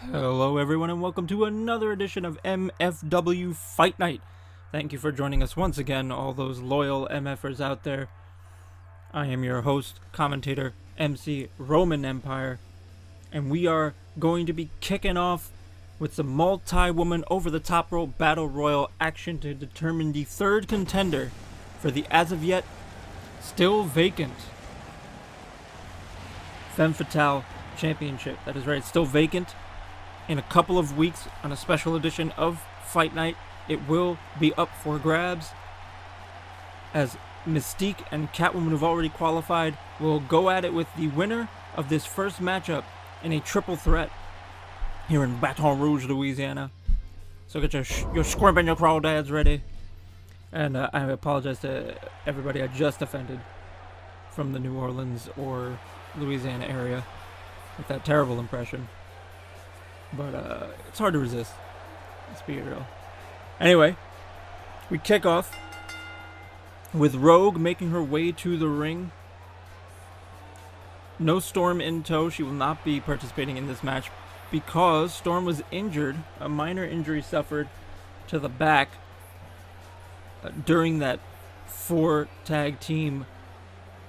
Hello everyone and welcome to another edition of MFW Fight Night. Thank you for joining us once again, all those loyal MFers out there. I am your host, commentator, MC Roman Empire, and we are going to be kicking off with some multi-woman over-the-top rope battle royal action to determine the third contender for the as of yet still vacant Femmes Fatales Championship. That is right, it's still vacant. In a couple of weeks, on a special edition of Fight Night, it will be up for grabs, as Mystique and Catwoman, who've already qualified, will go at it with the winner of this first matchup in a triple threat here in Baton Rouge, Louisiana. So get your squirm and your crawdads ready. And I apologize to everybody I just offended from the New Orleans or Louisiana area with that terrible impression. But it's hard to resist. Let's be real. Anyway, we kick off with Rogue making her way to the ring. No Storm in tow. She will not be participating in this match because Storm was injured. A minor injury suffered to the back during that 4-tag team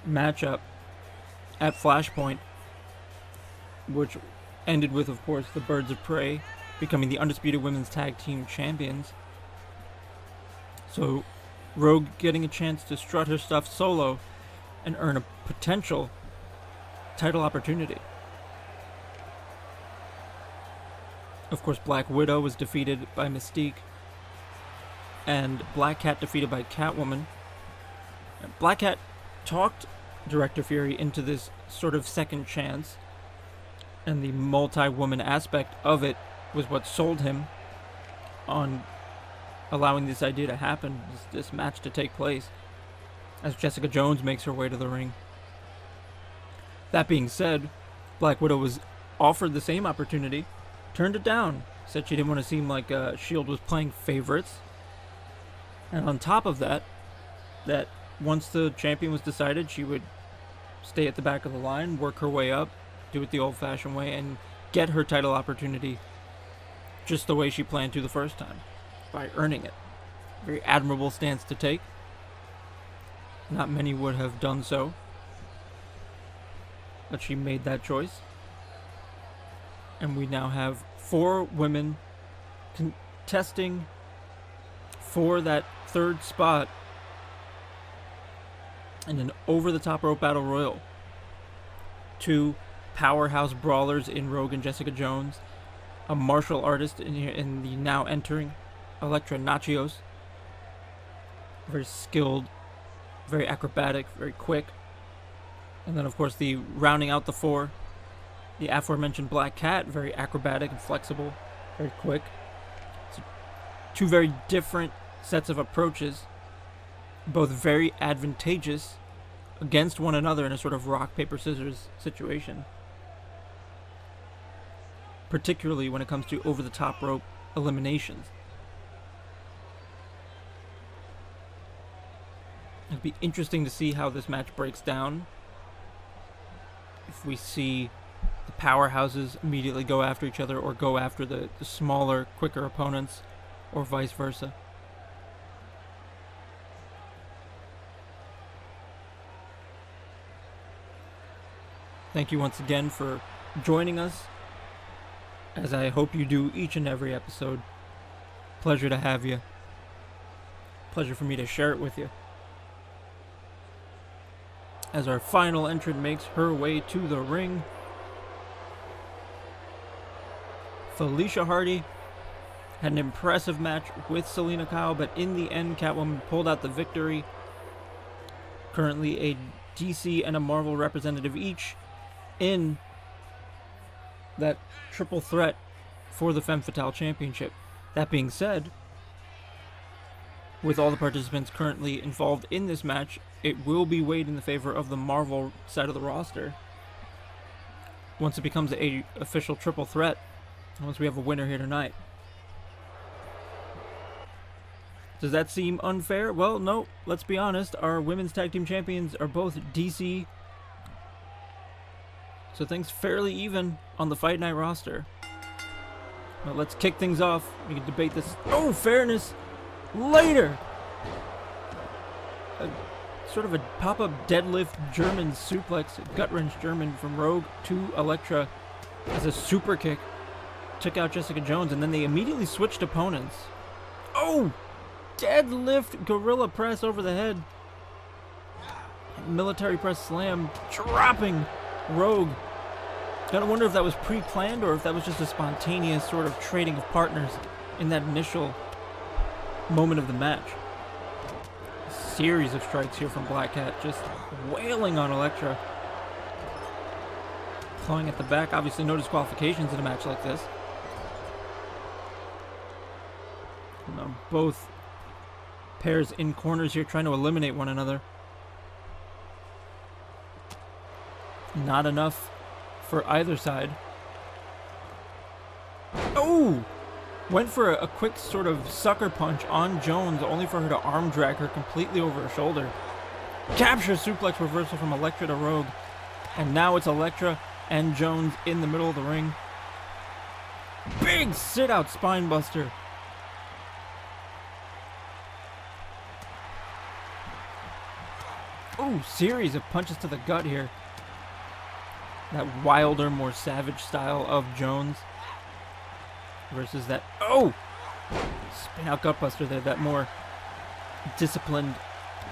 matchup at Flashpoint, which ended with, of course, the Birds of Prey becoming the undisputed women's tag team champions. So Rogue getting a chance to strut her stuff solo and earn a potential title opportunity. Of course, Black Widow was defeated by Mystique, and Black Cat defeated by Catwoman. Black Cat talked Director Fury into this sort of second chance, and the multi-woman aspect of it was what sold him on allowing this idea to happen, this match to take place, as Jessica Jones makes her way to the ring. That being said, Black Widow was offered the same opportunity, turned it down, said she didn't want to seem like S.H.I.E.L.D. was playing favorites. And on top of that, that once the champion was decided, she would stay at the back of the line, work her way up, do it the old-fashioned way, and get her title opportunity just the way she planned to the first time, by earning it. Very admirable stance to take. Not many would have done so, but she made that choice. And we now have 4 women contesting for that third spot in an over-the-top rope battle royal. 2 powerhouse brawlers in Rogue and Jessica Jones, a martial artist in the now entering Elektra Nachios, very skilled, very acrobatic, very quick, and then of course the rounding out the 4, the aforementioned Black Cat, very acrobatic and flexible, very quick. So 2 very different sets of approaches, both very advantageous against one another in a sort of rock, paper, scissors situation. Particularly when it comes to over-the-top rope eliminations. It'd be interesting to see how this match breaks down. If we see the powerhouses immediately go after each other, or go after the smaller, quicker opponents, or vice versa. Thank you once again for joining us, as I hope you do each and every episode. Pleasure to have you. Pleasure for me to share it with you. As our final entrant makes her way to the ring, Felicia Hardy had an impressive match with Selena Kyle, but in the end, Catwoman pulled out the victory. Currently a DC and a Marvel representative each in that triple threat for the Femmes Fatales Championship. That being said, with all the participants currently involved in this match, it will be weighed in the favor of the Marvel side of the roster once it becomes a official triple threat, once we have a winner here tonight. Does that seem unfair? Well, no, let's be honest. Our women's tag team champions are both DC, so things fairly even on the Fight Night roster. Well, let's kick things off. We can debate this. Oh, fairness. Later. Sort of a pop-up deadlift German suplex, gut-wrench German from Rogue to Elektra as a super kick. Took out Jessica Jones, and then they immediately switched opponents. Oh! Deadlift gorilla press over the head. Military press slam, dropping Rogue. Gotta wonder if that was pre-planned or if that was just a spontaneous sort of trading of partners in that initial moment of the match. Series of strikes here from Black Cat, just wailing on Elektra. Clawing at the back, obviously no disqualifications in a match like this. Both pairs in corners here trying to eliminate one another. Not enough for either side. Oh! Went for a quick sort of sucker punch on Jones, only for her to arm drag her completely over her shoulder. Capture suplex reversal from Elektra to Rogue. And now it's Elektra and Jones in the middle of the ring. Big sit-out spine buster. Oh, series of punches to the gut here. That wilder, more savage style of Jones versus that, oh! Spin out gutbuster there, that more disciplined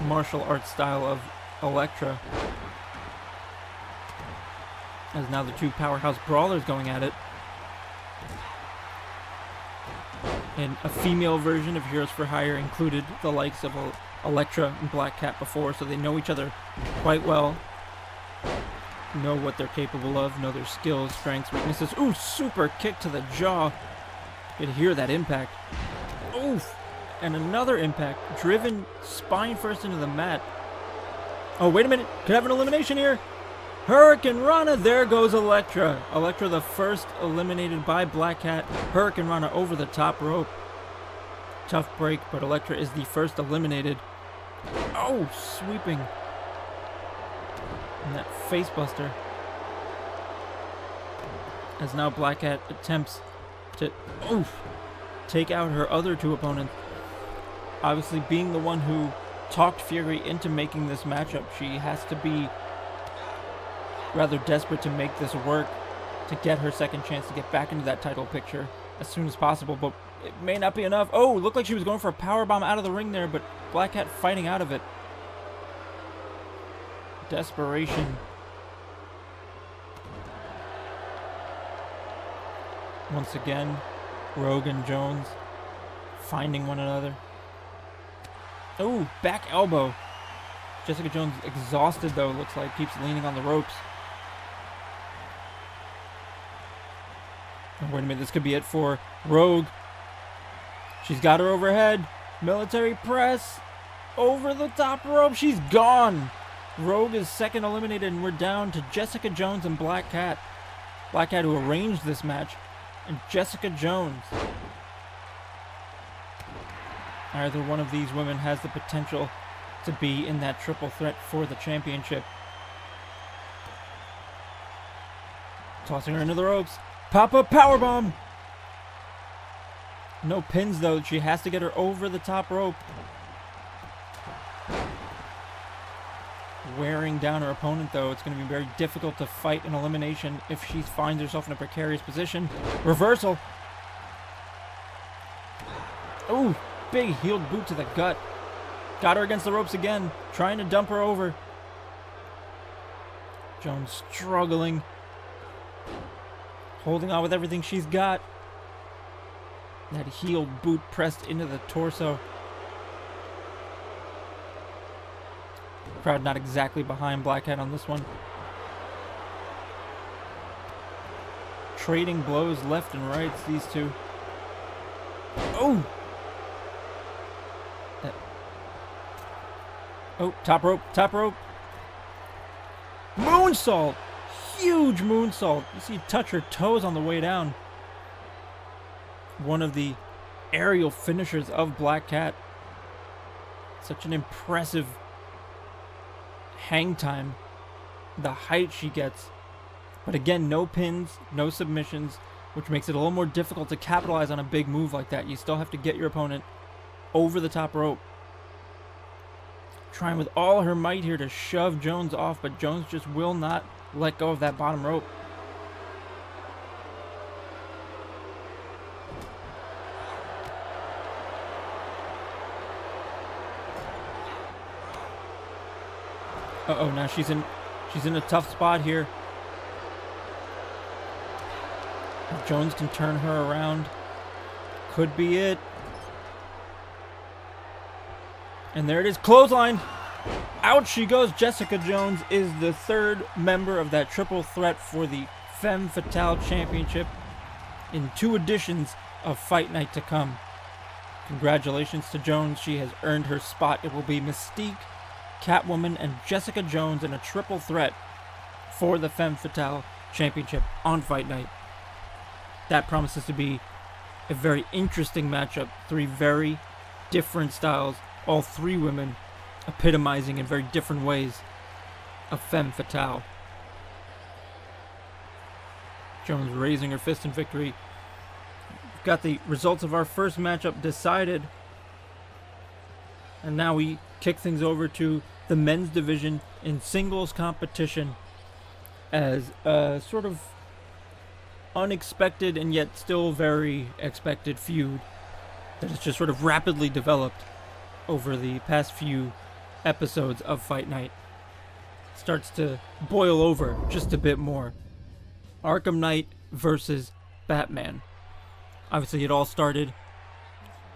martial arts style of Elektra. As now the two powerhouse brawlers going at it. And a female version of Heroes for Hire included the likes of Elektra and Black Cat before, so they know each other quite well. Know what they're capable of, know their skills, strengths, weaknesses. Ooh, super kick to the jaw. You could hear that impact. Oof! And another impact, driven spine first into the mat. Oh, wait a minute, could have an elimination here. Hurricane Rana, there goes Elektra. Elektra the first eliminated by Black Cat. Hurricane Rana over the top rope. Tough break, but Elektra is the first eliminated. Oh, sweeping. And that face buster. As now Black Cat attempts to take out her other two opponents. Obviously, being the one who talked Fury into making this matchup, she has to be rather desperate to make this work, to get her second chance to get back into that title picture as soon as possible, but it may not be enough. Oh, looked like she was going for a powerbomb out of the ring there, but Black Cat fighting out of it. Desperation. Once again, Rogue and Jones finding one another. Oh, back elbow. Jessica Jones exhausted though, looks like, keeps leaning on the ropes. Oh, wait a minute, this could be it for Rogue. She's got her overhead. Military press. Over the top rope. She's gone. Rogue is second eliminated, and we're down to Jessica Jones and Black Cat. Black Cat, who arranged this match, and Jessica Jones. Either one of these women has the potential to be in that triple threat for the championship. Tossing her into the ropes. Pop-up powerbomb! No pins, though. She has to get her over the top rope. Wearing down her opponent, though. It's going to be very difficult to fight an elimination if she finds herself in a precarious position. Reversal. Ooh, big heeled boot to the gut. Got her against the ropes again, trying to dump her over. Jones struggling. Holding on with everything she's got. That heeled boot pressed into the torso. Crowd not exactly behind Black Cat on this one. Trading blows left and right, these two. Oh! Oh, top rope, top rope. Moonsault! Huge moonsault. You see touch her toes on the way down. One of the aerial finishers of Black Cat. Such an impressive hang time. The height she gets. But again, no pins, no submissions, which makes it a little more difficult to capitalize on a big move like that. You still have to get your opponent over the top rope. Trying with all her might here to shove Jones off, but Jones just will not let go of that bottom rope. Uh-oh, now she's in a tough spot here. Jones can turn her around. Could be it. And there it is, clothesline. Out she goes. Jessica Jones is the third member of that triple threat for the Femmes Fatales Championship in 2 editions of Fight Night to come. Congratulations to Jones. She has earned her spot. It will be Mystique, Catwoman, and Jessica Jones in a triple threat for the Femmes Fatales Championship on Fight Night. That promises to be a very interesting matchup. 3 very different styles. All 3 women epitomizing in very different ways a femme fatale. Jones raising her fist in victory. We've got the results of our first matchup decided. And now we kick things over to the men's division in singles competition as a sort of unexpected and yet still very expected feud that has just sort of rapidly developed over the past few episodes of Fight Night. Starts to boil over just a bit more. Arkham Knight versus Batman. Obviously it all started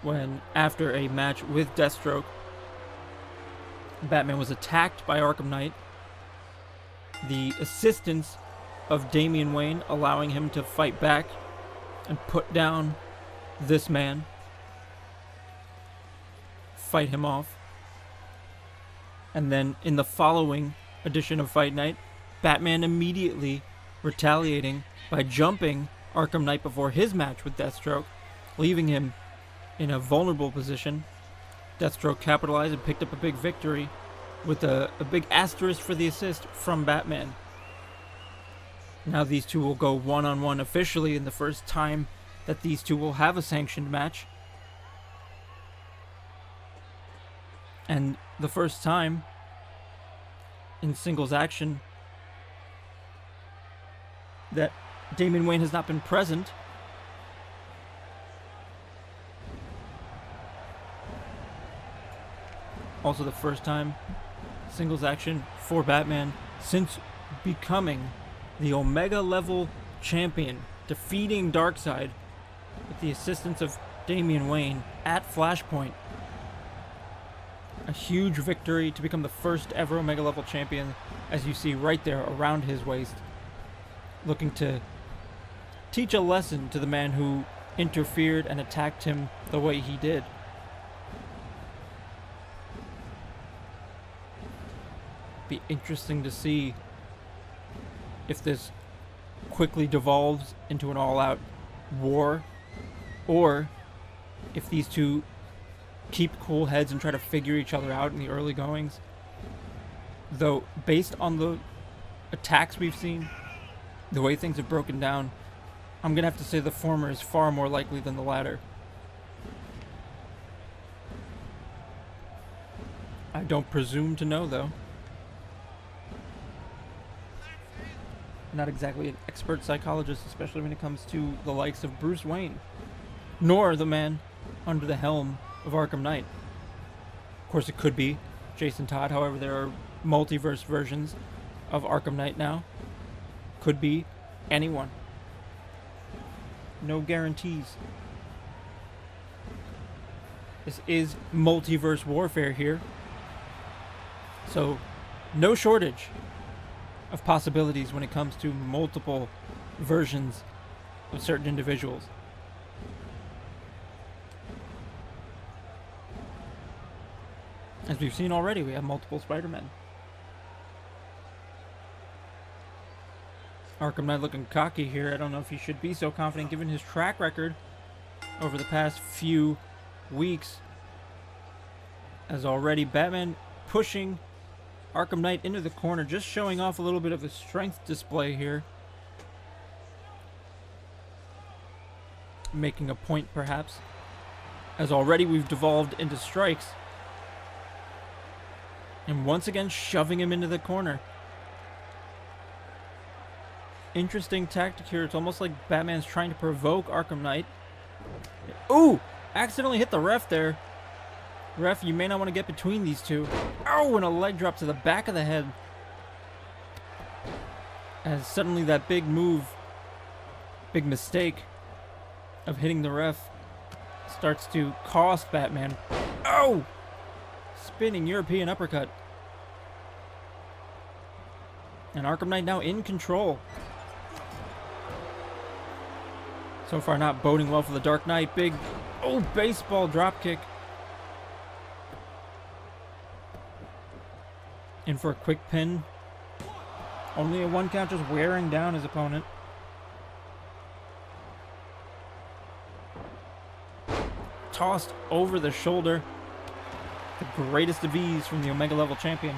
when, after a match with Deathstroke, Batman was attacked by Arkham Knight. The assistance of Damian Wayne allowing him to fight back and put down this man. Fight him off. And then in the following edition of Fight Night, Batman immediately retaliating by jumping Arkham Knight before his match with Deathstroke, leaving him in a vulnerable position. Deathstroke capitalized and picked up a big victory with a big asterisk for the assist from Batman. Now these two will go one-on-one officially in the first time that these two will have a sanctioned match. And the first time in singles action that Damian Wayne has not been present. Also the first time singles action for Batman since becoming the Omega level champion, defeating Darkseid with the assistance of Damian Wayne at Flashpoint. A huge victory to become the first ever Omega level champion, as you see right there around his waist. Looking to teach a lesson to the man who interfered and attacked him the way he did. Be interesting to see if this quickly devolves into an all-out war, or if these two keep cool heads and try to figure each other out in the early goings. Though, based on the attacks we've seen, the way things have broken down, I'm going to have to say the former is far more likely than the latter. I don't presume to know, though. Not exactly an expert psychologist, especially when it comes to the likes of Bruce Wayne, nor the man under the helm of Arkham Knight. Of course, it could be Jason Todd. However, there are multiverse versions of Arkham Knight now. Could be anyone. No guarantees. This is multiverse warfare here. So, no shortage of possibilities when it comes to multiple versions of certain individuals. As we've seen already, we have multiple Spider-Men. Arkham Knight looking cocky here. I don't know if he should be so confident given his track record over the past few weeks. As already Batman pushing Arkham Knight into the corner, just showing off a little bit of a strength display here. making a point perhaps, as already we've devolved into strikes. And once again shoving him into the corner. Interesting tactic here. It's almost like Batman's trying to provoke Arkham Knight. Ooh! Accidentally hit the ref there. Ref, you may not want to get between these two. Oh, and a leg drop to the back of the head. As suddenly that big move, big mistake of hitting the ref starts to cost Batman. Oh! Spinning European uppercut. And Arkham Knight now in control. So far not boding well for the Dark Knight. Big, oh, baseball dropkick. In for a quick pin. Only a 1 count, just wearing down his opponent. Tossed over the shoulder. The greatest of ease from the Omega level champion.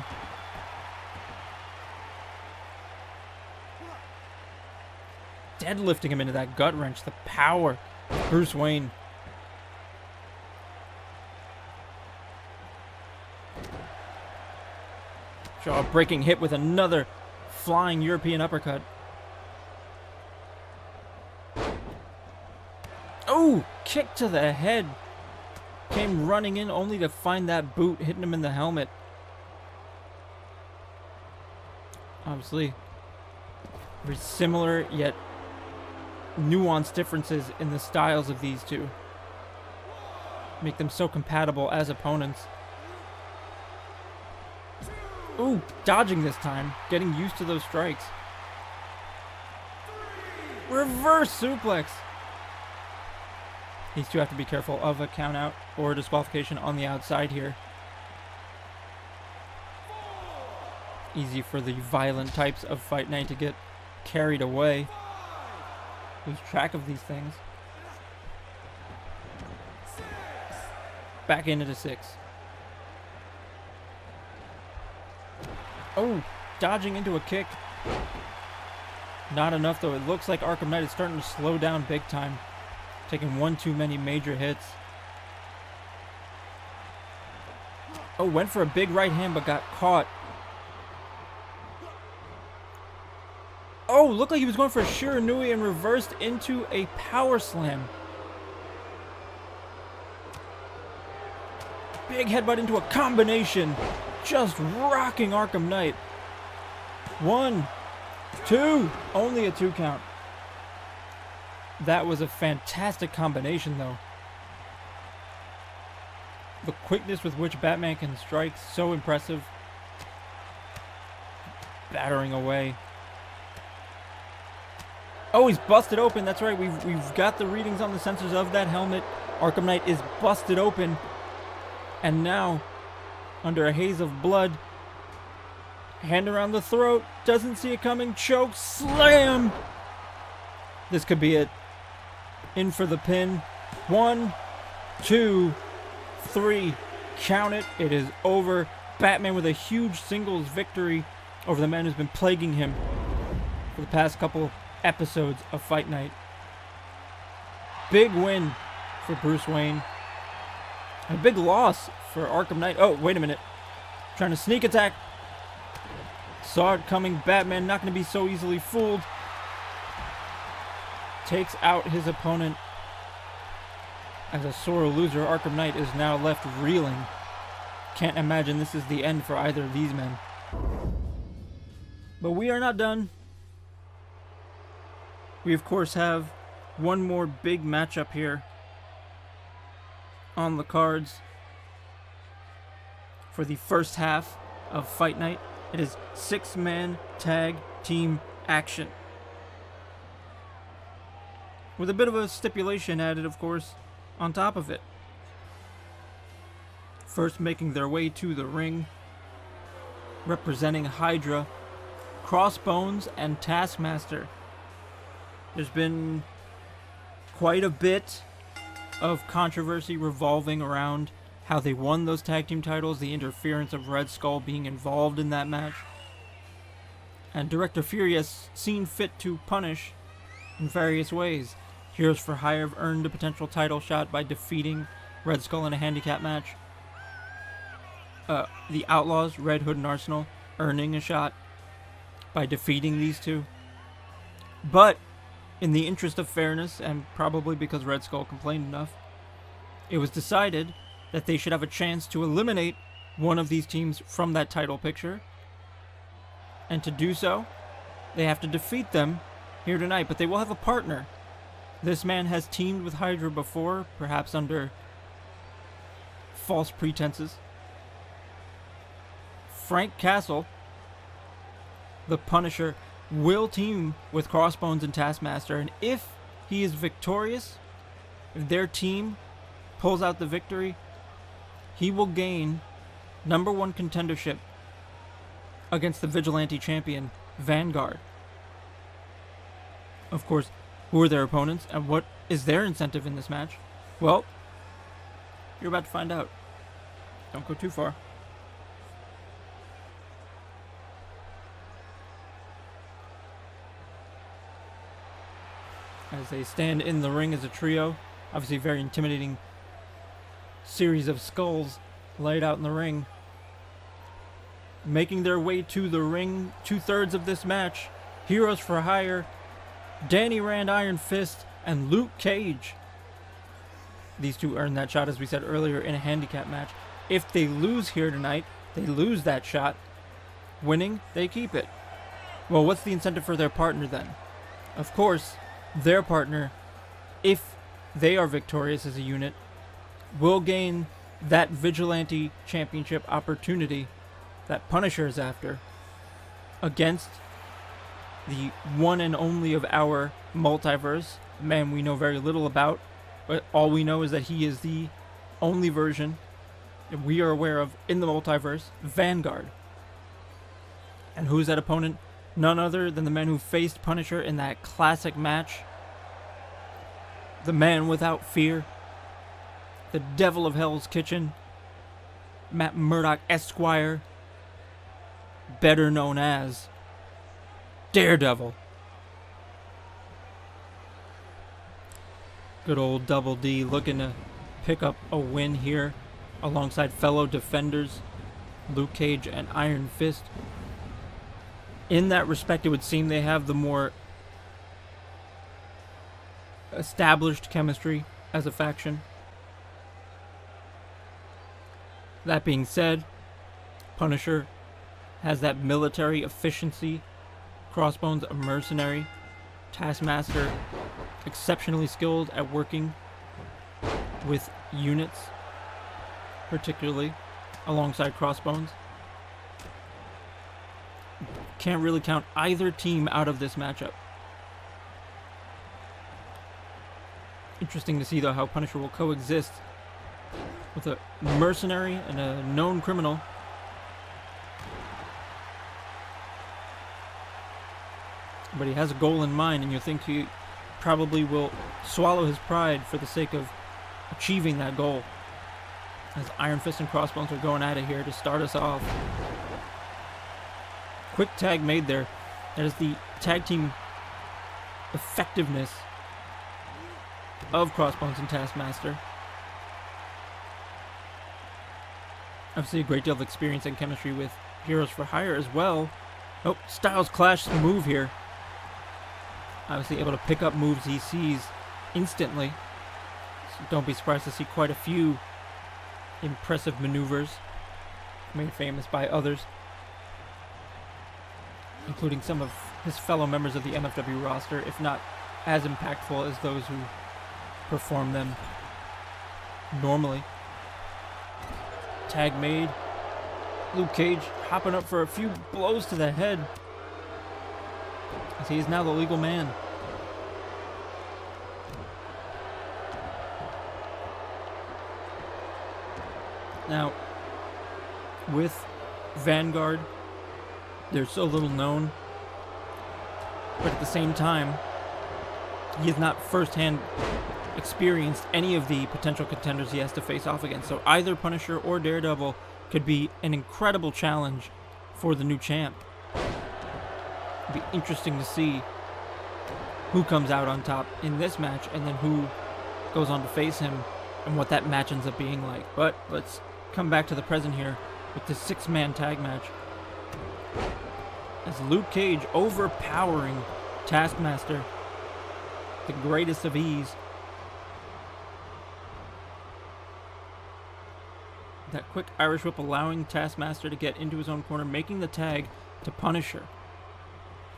Deadlifting him into that gut wrench. The power of Bruce Wayne. Jaw breaking hit with another flying European uppercut. Oh, kick to the head. Came running in only to find that boot hitting him in the helmet. Obviously, very similar yet nuanced differences in the styles of these two. Make them so compatible as opponents. Ooh, dodging this time. Getting used to those strikes. Reverse suplex. These two have to be careful of a count out or a disqualification on the outside here. Easy for the violent types of Fight Night to get carried away. Lose track of these things. Back into 6. Oh, dodging into a kick. Not enough though. It looks like Arkham Knight is starting to slow down big time. Taking one too many major hits. Oh, went for a big right hand but got caught. Oh, looked like he was going for a Shiranui and reversed into a power slam. Big headbutt into a combination. Just rocking Arkham Knight. 1, 2. Only a 2 count. That was a fantastic combination, though. The quickness with which Batman can strike, so impressive. Battering away. Oh, he's busted open. That's right. We've got the readings on the sensors of that helmet. Arkham Knight is busted open. And now, under a haze of blood, hand around the throat, doesn't see it coming, choke, slam! This could be it. In for the pin. 1, 2, 3. Count it. It is over. Batman with a huge singles victory over the man who's been plaguing him for the past couple episodes of Fight Night. Big win for Bruce Wayne. A big loss for Arkham Knight. Oh, wait a minute. Trying to sneak attack. Saw it coming. Batman not going to be so easily fooled. Takes out his opponent. As a sore loser, Arkham Knight is now left reeling. Can't imagine this is the end for either of these men. But we are not done. We, of course, have one more big matchup here on the cards for the first half of Fight Night. It is 6-man tag team action. With a bit of a stipulation added, of course, on top of it. First making their way to the ring, representing HYDRA, Crossbones and Taskmaster. There's been quite a bit of controversy revolving around how they won those tag team titles, the interference of Red Skull being involved in that match. And Director Fury has seen fit to punish in various ways. Heroes for Hire have earned a potential title shot by defeating Red Skull in a handicap match. The Outlaws, Red Hood and Arsenal, earning a shot by defeating these two. But in the interest of fairness, and probably because Red Skull complained enough, it was decided that they should have a chance to eliminate one of these teams from that title picture. And to do so, they have to defeat them here tonight, but they will have a partner. This man has teamed with HYDRA before, perhaps under false pretenses. Frank Castle, the Punisher, will team with Crossbones and Taskmaster, and if he is victorious, if their team pulls out the victory, he will gain #1 contendership against the Vigilante champion, Vanguard. Of course, who are their opponents and what is their incentive in this match? Well, you're about to find out. Don't go too far. As they stand in the ring as a trio, obviously very intimidating series of skulls laid out in the ring. Making their way to the ring, 2/3 of this match, Heroes for Hire, Danny Rand Iron Fist, and Luke Cage. These two earned that shot, as we said earlier, in a handicap match. If they lose here tonight, they lose that shot. Winning, they keep it. Well, what's the incentive for their partner then? Of course, their partner, if they are victorious as a unit, will gain that Vigilante Championship opportunity that Punisher is after against the one and only of our multiverse, a man we know very little about, but all we know is that he is the only version that we are aware of in the multiverse, Vanguard. And who's that opponent? None other than the man who faced Punisher in that classic match. The man without fear. The Devil of Hell's Kitchen. Matt Murdock Esquire. Better known as Daredevil. Good old Double D looking to pick up a win here alongside fellow defenders Luke Cage and Iron Fist. In that respect, it would seem they have the more established chemistry as a faction. That being said, Punisher has that military efficiency. Crossbones, a mercenary. Taskmaster, exceptionally skilled at working with units, particularly alongside Crossbones. Can't really count either team out of this matchup. Interesting to see, though, how Punisher will coexist with a mercenary and a known criminal. But he has a goal in mind, and you think he probably will swallow his pride for the sake of achieving that goal. As Iron Fist and Crossbones are going at it here to start us off. Quick tag made there. That is the tag team effectiveness of Crossbones and Taskmaster. Obviously a great deal of experience and chemistry with Heroes for Hire as well. Oh, Styles Clash move here. Obviously able to pick up moves he sees instantly. So don't be surprised to see quite a few impressive maneuvers made famous by others, including some of his fellow members of the MFW roster, if not as impactful as those who perform them normally. Tag made. Luke Cage hopping up for a few blows to the head, as he is now the legal man. Now, with Vanguard, they're so little known, but at the same time, he has not firsthand experienced any of the potential contenders he has to face off against. So either Punisher or Daredevil could be an incredible challenge for the new champ. It'd be interesting to see who comes out on top in this match and then who goes on to face him and what that match ends up being like. But let's come back to the present here with this 6-man tag match. As Luke Cage overpowering Taskmaster, the greatest of ease. That quick Irish whip allowing Taskmaster to get into his own corner, making the tag to Punisher.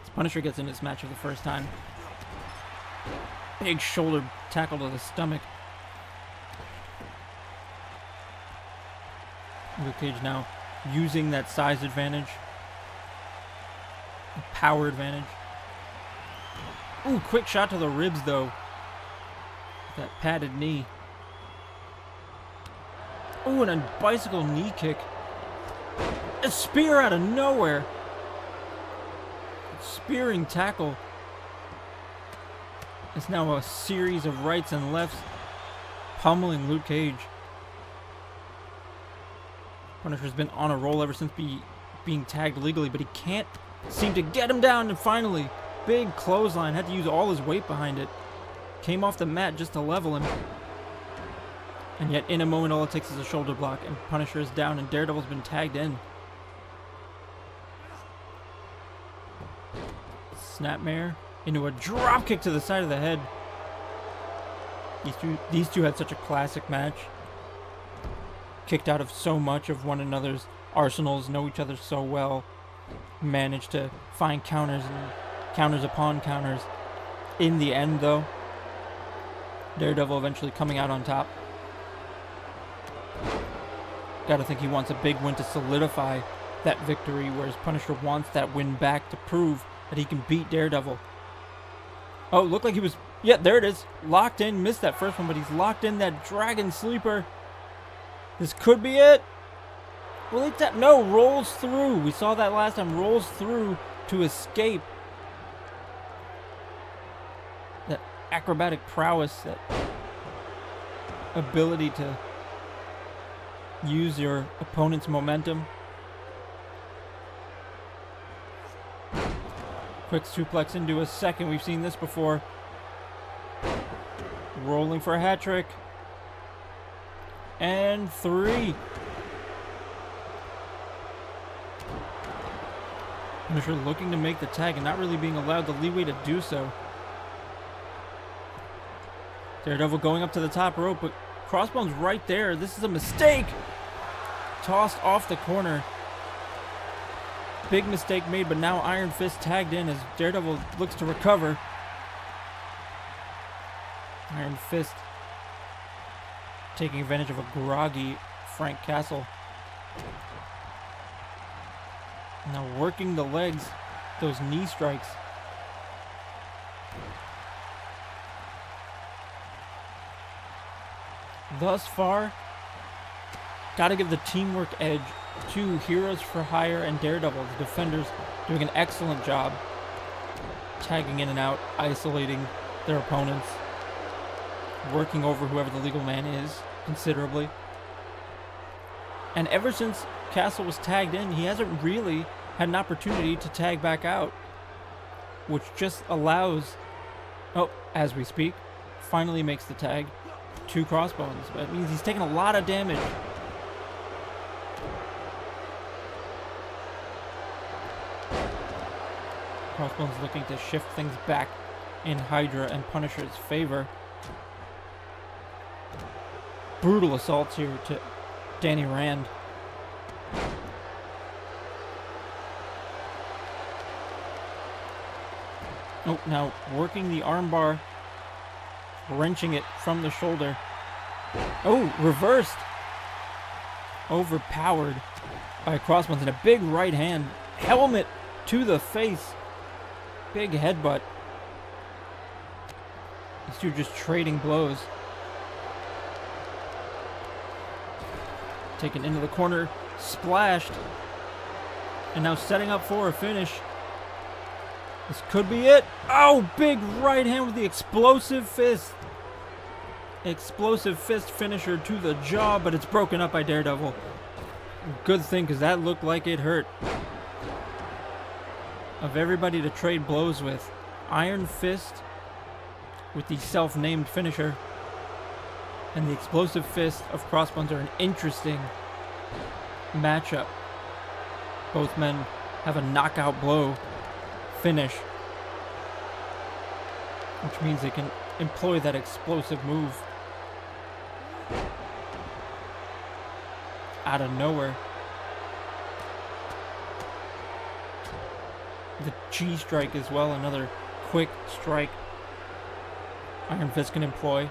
As Punisher gets in this match for the first time. Big shoulder tackle to the stomach. Luke Cage now using that size advantage. Power advantage. Ooh, quick shot to the ribs though. That padded knee. Ooh, and a bicycle knee kick. A spear out of nowhere. Spearing tackle. It's now a series of rights and lefts pummeling Luke Cage. Punisher's been on a roll ever since being tagged legally, but he can't seem to get him down, and finally, big clothesline. Had to use all his weight behind it. Came off the mat just to level him. And yet, in a moment, all it takes is a shoulder block, and Punisher is down, and Daredevil's been tagged in. Snapmare into a drop kick to the side of the head. These two had such a classic match. Kicked out of so much of one another's arsenals, know each other so well. Managed to find counters and counters upon counters. In the end, though, Daredevil eventually coming out on top. Gotta think he wants a big win to solidify that victory, whereas Punisher wants that win back to prove that he can beat Daredevil. Oh, looked like he was... Yeah, there it is. Locked in. Missed that first one, but he's locked in that Dragon Sleeper. This could be it. Will he tap? No, rolls through. We saw that last time. Rolls through to escape. That acrobatic prowess, that ability to use your opponent's momentum. Quick suplex into a second. We've seen this before. Rolling for a hat trick. And 3. Punisher looking to make the tag and not really being allowed the leeway to do so. Daredevil going up to the top rope, but Crossbones right there. This is a mistake. Tossed off the corner. Big mistake made, but now Iron Fist tagged in as Daredevil looks to recover. Iron Fist taking advantage of a groggy Frank Castle. Now working the legs, those knee strikes. Thus far, gotta give the teamwork edge to Heroes for Hire and Daredevil. The defenders doing an excellent job tagging in and out, isolating their opponents, working over whoever the legal man is considerably. And ever since Castle was tagged in, he hasn't really had an opportunity to tag back out, which just allows, oh, as we speak, finally makes the tag to Crossbones. But it means he's taking a lot of damage. Crossbones looking to shift things back in HYDRA and Punisher's favor. Brutal assaults here to Danny Rand. Oh, now working the armbar, wrenching it from the shoulder. Oh, reversed. Overpowered by Crossbones and a big right hand. Helmet to the face. Big headbutt. These two just trading blows. Taken into the corner, splashed, and now setting up for a finish. This could be it. Oh, big right hand with the explosive fist. Explosive fist finisher to the jaw, but it's broken up by Daredevil. Good thing, because that looked like it hurt. Of everybody to trade blows with, Iron Fist with the self-named finisher. And the explosive fist of Crossbones are an interesting matchup. Both men have a knockout blow finish, which means they can employ that explosive move out of nowhere. The G strike as well, another quick strike Iron Fist can employ.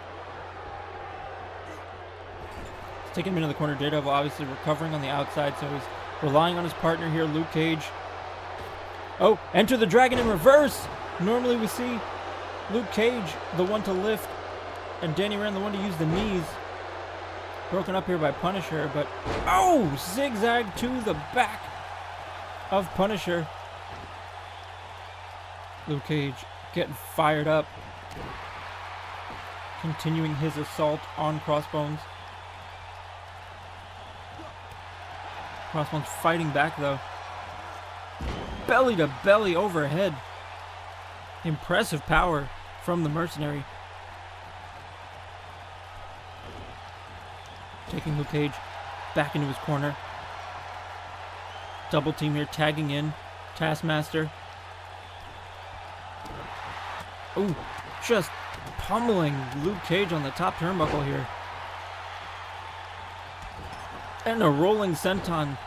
Taking him into the corner. Daredevil obviously recovering on the outside, so he's relying on his partner here, Luke Cage. Oh, enter the dragon in reverse! Normally we see Luke Cage the one to lift, and Danny Rand the one to use the knees. Broken up here by Punisher, but oh! Zigzag to the back of Punisher. Luke Cage getting fired up. Continuing his assault on Crossbones. Crossbones fighting back though. Belly to belly overhead. Impressive power from the mercenary. Taking Luke Cage back into his corner. Double team here, tagging in Taskmaster. Ooh, just pummeling Luke Cage on the top turnbuckle here. And a rolling senton.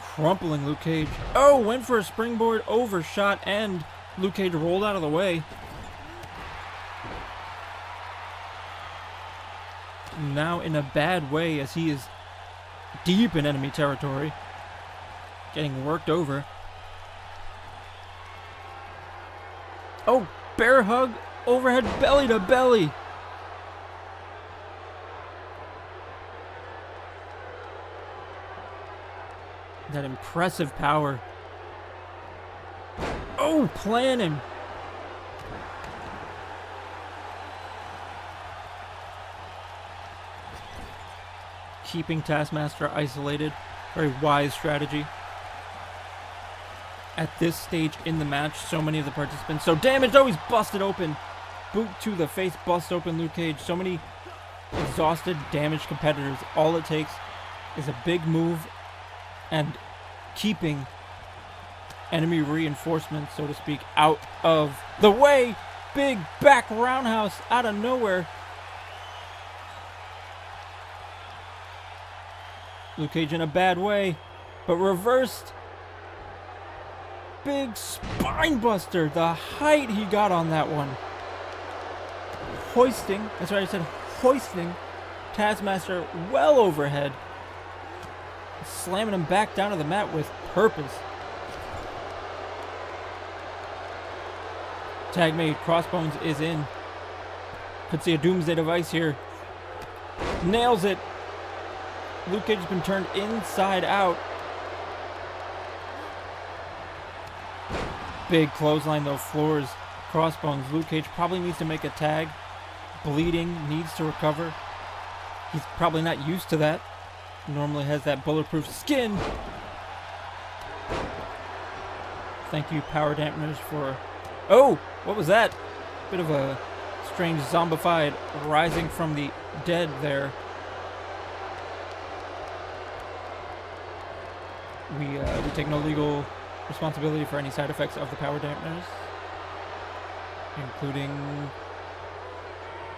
Crumpling Luke Cage. Oh, went for a springboard, overshot, and Luke Cage rolled out of the way. Now in a bad way as he is deep in enemy territory. Getting worked over. Oh, bear hug, overhead belly to belly. That impressive power. Oh, planning. Keeping Taskmaster isolated. Very wise strategy. At this stage in the match, so many of the participants so damaged. Oh, he's busted open. Boot to the face, bust open Luke Cage. So many exhausted, damaged competitors. All it takes is a big move and keeping enemy reinforcements, so to speak, out of the way. Big back roundhouse out of nowhere. Luke Cage in a bad way, but reversed. Big spine buster. The height he got on that one. Hoisting, that's right, I said hoisting Taskmaster well overhead. Slamming him back down to the mat with purpose. Tag made. Crossbones is in. Could see a doomsday device here. Nails it. Luke Cage has been turned inside out. Big clothesline though, floors Crossbones. Luke Cage probably needs to make a tag. Bleeding, needs to recover. He's probably not used to that. Normally has that bulletproof skin. Thank you, power dampeners, for... Oh, what was that? Bit of a strange zombified rising from the dead there. We take no legal responsibility for any side effects of the power dampeners, including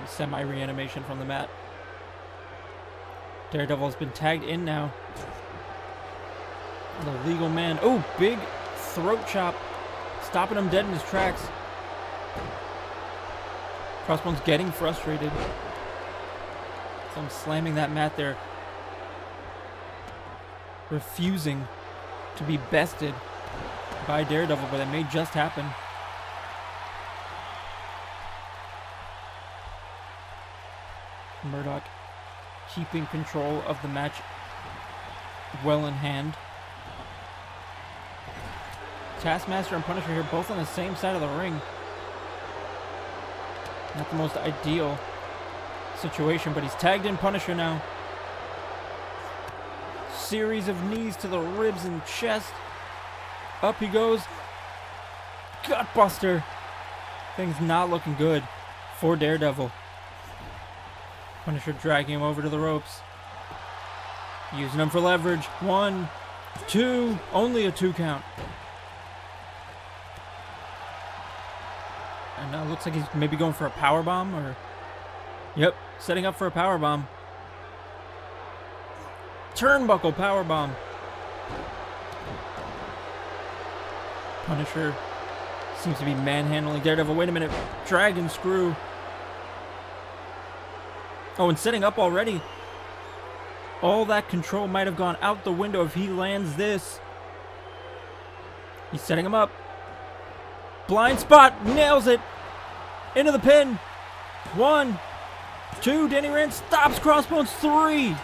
semi-reanimation from the mat. Daredevil has been tagged in now. The legal man. Oh, big throat chop. Stopping him dead in his tracks. Crossbones getting frustrated. So I'm slamming that mat there. Refusing to be bested by Daredevil, but it may just happen. Murdoch keeping control of the match well in hand. Taskmaster and Punisher here both on the same side of the ring. Not the most ideal situation, but he's tagged in Punisher now. Series of knees to the ribs and chest. Up he goes. Gutbuster. Things not looking good for Daredevil. Punisher dragging him over to the ropes. Using him for leverage. 1, 2. Only a 2 count. And now it looks like he's maybe going for a powerbomb or... Yep, setting up for a powerbomb. Turnbuckle powerbomb. Punisher seems to be manhandling Daredevil. Wait a minute. Dragon screw. Oh, and setting up already. All that control might have gone out the window if he lands this. He's setting him up. Blind spot. Nails it. Into the pin. 1, 2. Danny Rand stops Crossbones. 3.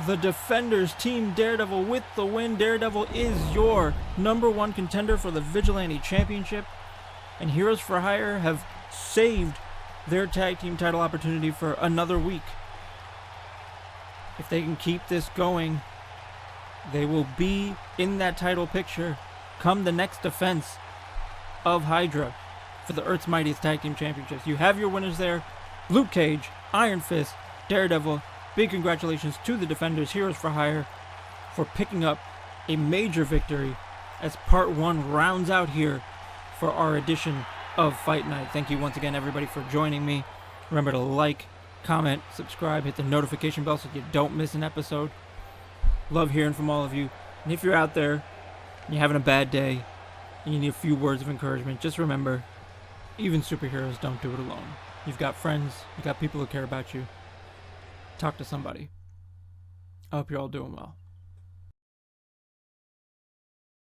The Defenders team Daredevil with the win. Daredevil is your #1 contender for the Vigilante Championship. And Heroes for Hire have saved their tag team title opportunity for another week. If they can keep this going, they will be in that title picture come the next defense of HYDRA for the Earth's Mightiest Tag Team Championships. You have your winners there. Luke Cage, Iron Fist, Daredevil. Big congratulations to the Defenders, Heroes for Hire, for picking up a major victory as Part 1 rounds out here for our edition of Fight Night. Thank you once again, everybody, for joining me. Remember to like, comment, subscribe, hit the notification bell so you don't miss an episode. Love hearing from all of you. And if you're out there and you're having a bad day and you need a few words of encouragement, just remember, even superheroes don't do it alone. You've got friends, you've got people who care about you. Talk to somebody. I hope you're all doing well.